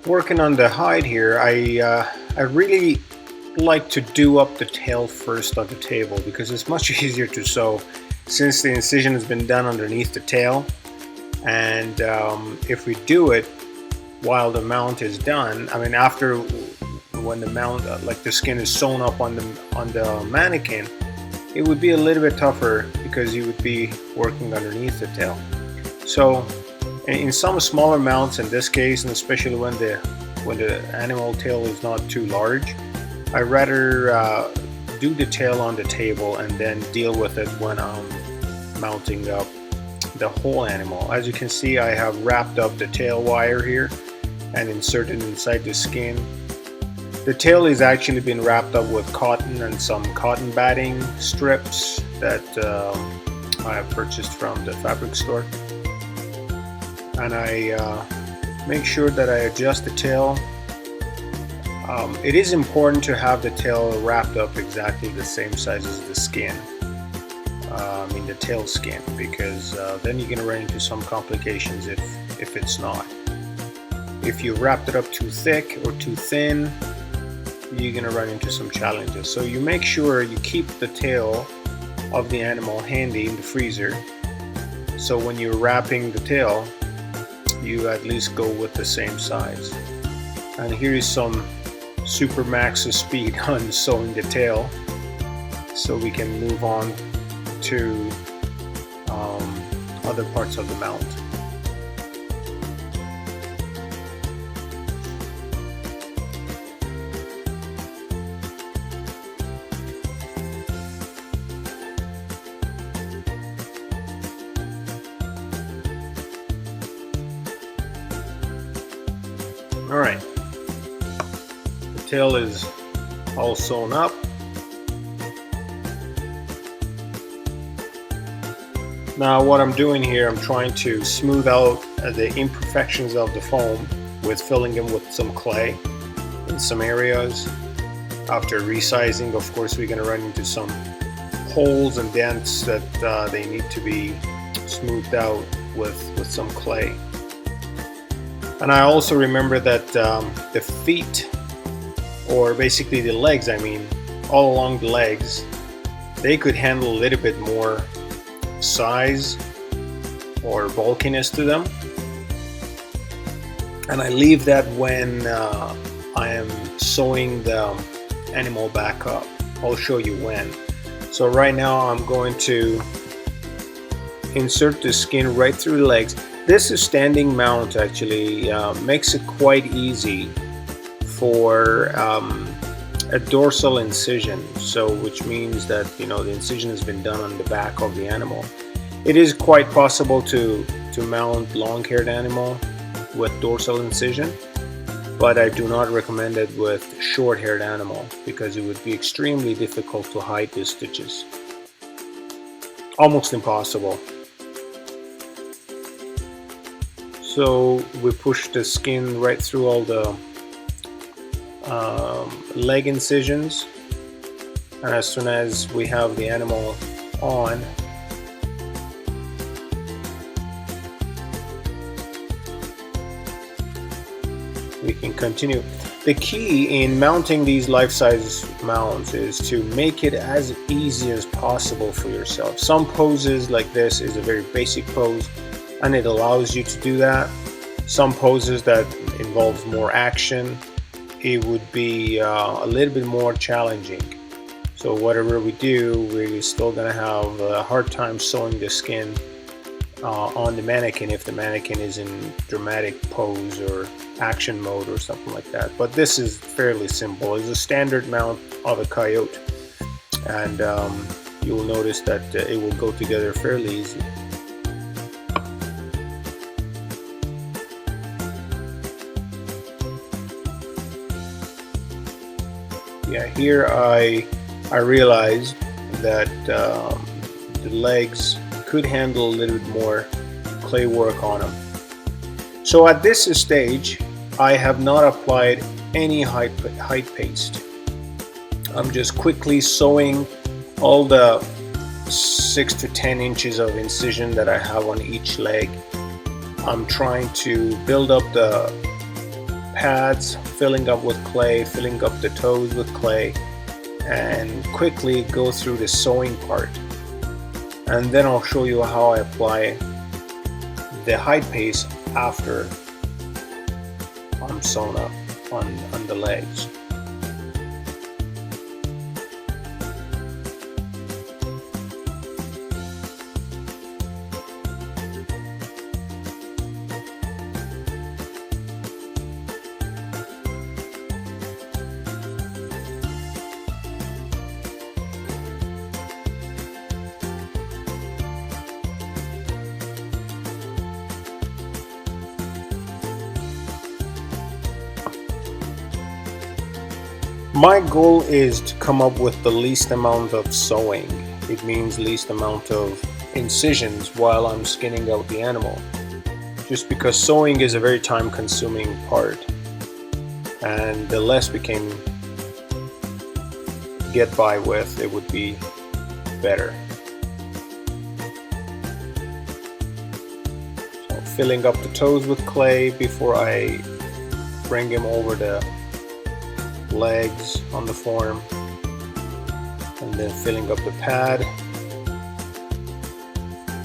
Working on the hide here, I really like to do up the tail first on the table because it's much easier to sew since the incision has been done underneath the tail. And if we do it while the mount is done, I mean after when the mount, like the skin is sewn up on the mannequin, it would be a little bit tougher because you would be working underneath the tail. So in some smaller mounts, in this case, and especially when the animal tail is not too large, I rather do the tail on the table and then deal with it when I'm mounting up the whole animal. As you can see, I have wrapped up the tail wire here and inserted inside the skin. The tail is actually been wrapped up with cotton and some cotton batting strips that I have purchased from the fabric store. And I make sure that I adjust the tail. It is important to have the tail wrapped up exactly the same size as the skin. I mean the tail skin, because then you're gonna run into some complications if it's not. If you wrapped it up too thick or too thin, you're gonna run into some challenges. So you make sure you keep the tail of the animal handy in the freezer, so when you're wrapping the tail, you at least go with the same size. And here is some super max speed on sewing the tail, so we can move on to other parts of the mount. Alright, the tail is all sewn up. Now what I'm doing here, I'm trying to smooth out the imperfections of the foam with filling them with some clay in some areas. After resizing, of course, we're going to run into some holes and dents that they need to be smoothed out with some clay. And I also remember that the feet, or basically the legs, I mean, all along the legs, they could handle a little bit more size or bulkiness to them. And I leave that when I am sewing the animal back up. I'll show you when. So right now I'm going to insert the skin right through the legs. This is standing mount, actually makes it quite easy for a dorsal incision, so which means that the incision has been done on the back of the animal. It is quite possible to mount long-haired animal with dorsal incision, but I do not recommend it with short-haired animal because it would be extremely difficult to hide the stitches. Almost impossible. So we push the skin right through all the leg incisions, and as soon as we have the animal on, we can continue. The key in mounting these life-size mounts is to make it as easy as possible for yourself. Some poses like this is a very basic pose and it allows you to do that. Some poses that involves more action, it would be a little bit more challenging. So whatever we do, we're still gonna have a hard time sewing the skin on the mannequin if the mannequin is in dramatic pose or action mode or something like that. But this is fairly simple. It's a standard mount of a coyote, and you will notice that it will go together fairly easy. Yeah, here I realized that the legs could handle a little bit more clay work on them. So at this stage, I have not applied any height paste. I'm just quickly sewing all the 6 to 10 inches of incision that I have on each leg. I'm trying to build up the pads, filling up with clay, filling up the toes with clay, and quickly go through the sewing part. And then I'll show you how I apply the hide paste after I'm sewn up on the legs. My goal is to come up with the least amount of sewing. It means least amount of incisions while I'm skinning out the animal. Just because sewing is a very time-consuming part, and the less we can get by with, it would be better. So filling up the toes with clay before I bring him over the legs on the form, and then filling up the pad,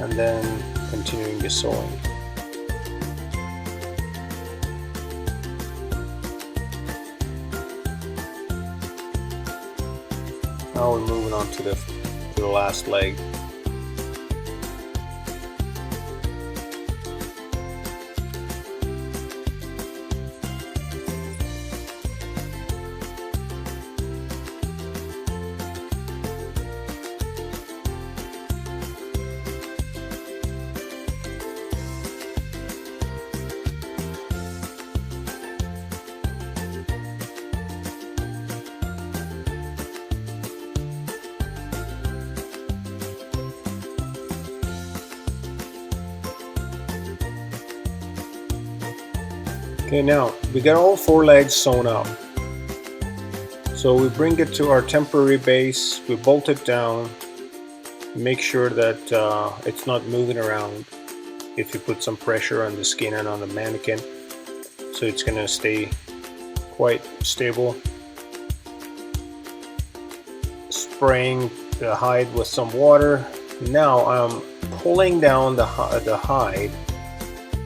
and then continuing the sewing. Now we're moving on to the last leg. Okay, now we got all 4 legs sewn up. So we bring it to our temporary base, we bolt it down, make sure that it's not moving around if you put some pressure on the skin and on the mannequin, so it's going to stay quite stable. Spraying the hide with some water. Now I'm pulling down the hide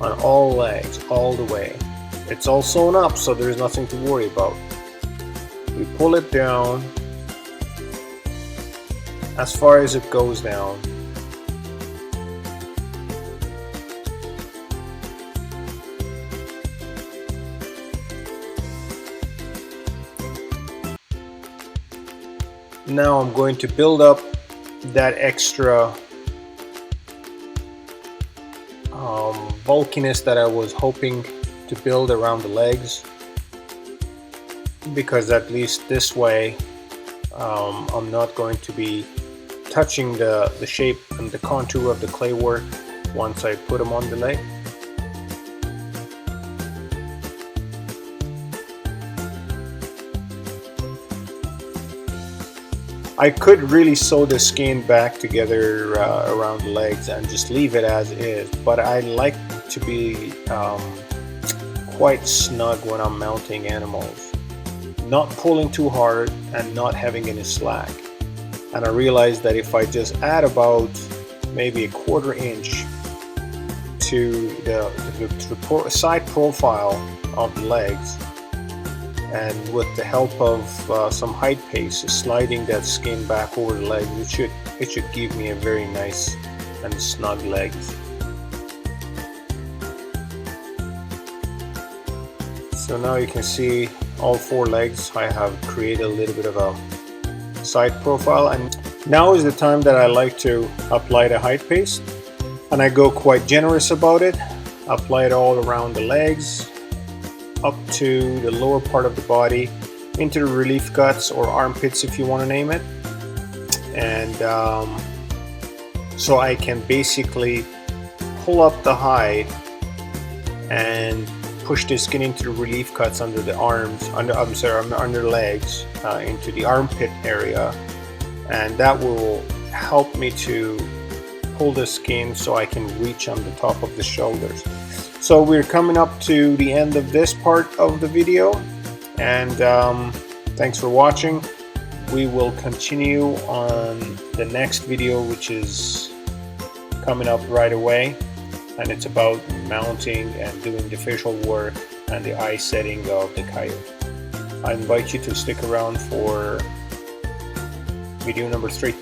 on all legs all the way. It's all sewn up, so there's nothing to worry about. We pull it down as far as it goes down. Now I'm going to build up that extra bulkiness that I was hoping to build around the legs, because at least this way I'm not going to be touching the shape and the contour of the clay work once I put them on the leg. I could really sew the skin back together around the legs and just leave it as is, but I like to be quite snug when I'm mounting animals, not pulling too hard and not having any slack. And I realized that if I just add about maybe a 1/4 inch to the side profile of the legs, and with the help of some hide paste, sliding that skin back over the legs, it should give me a very nice and snug legs. So now you can see all 4 legs I have created a little bit of a side profile, and now is the time that I like to apply the hide paste, and I go quite generous about it. Apply it all around the legs, up to the lower part of the body, into the relief cuts or armpits if you want to name it, and so I can basically pull up the hide and push the skin into the relief cuts under the arms, under the legs, into the armpit area, and that will help me to pull the skin so I can reach on the top of the shoulders. So we're coming up to the end of this part of the video, and thanks for watching. We will continue on the next video, which is coming up right away, and it's about mounting and doing the facial work and the eye setting of the coyote. I invite you to stick around for video number 3.